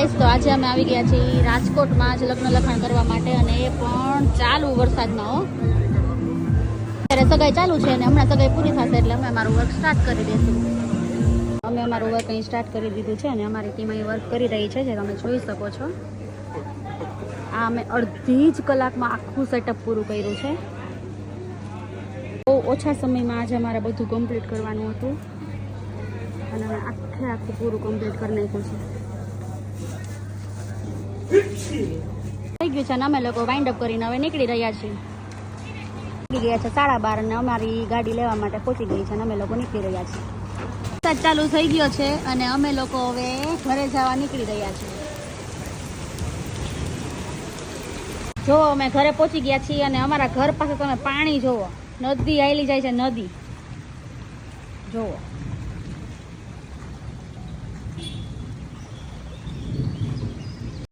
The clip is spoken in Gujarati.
ગાઈસ, તો આજે અમે આવી ગયા છીએ રાજકોટમાં જ લગ્ન લખાણ કરવા માટે, અને એ પણ ચાલુ વરસાદમાં. હો, અત્યારે સગાઈ ચાલુ છે અને હમણાં સગાઈ પૂરી થશે એટલે અમે અમારું વર્ક સ્ટાર્ટ કરી દઈશું. અમે અમારું વર્ક અહીં સ્ટાર્ટ કરી દીધું છે અને અમારી ટીમ અહીં વર્ક કરી રહી છે, જે તમે જોઈ શકો છો. આ અમે અડધી જ કલાકમાં આખું સેટઅપ પૂરું કર્યું છે. બહુ ઓછા સમયમાં આજે અમારે બધું કમ્પ્લીટ કરવાનું હતું અને અમે આખું પૂરું કમ્પ્લીટ કરી નાખ્યું છે. થઈ ગયું છે અને અમે લોકો વાઇન્ડ અપ કરીને હવે નીકળી રહ્યા છીએ. નીકળી ગયા છે 12:30 અને અમારી ગાડી લેવા માટે પહોંચી ગઈ છે અને અમે લોકો નીકળી રહ્યા છીએ. વરસાદ ચાલુ થઈ ગયો છે અને અમે લોકો હવે ઘરે જવા નીકળી રહ્યા છીએ. જો અમે ઘરે પહોંચી ગયા છીએ અને અમારા ઘર પાસે તમે પાણી જોવો, નદી આવેલી જાય છે, નદી જોવો.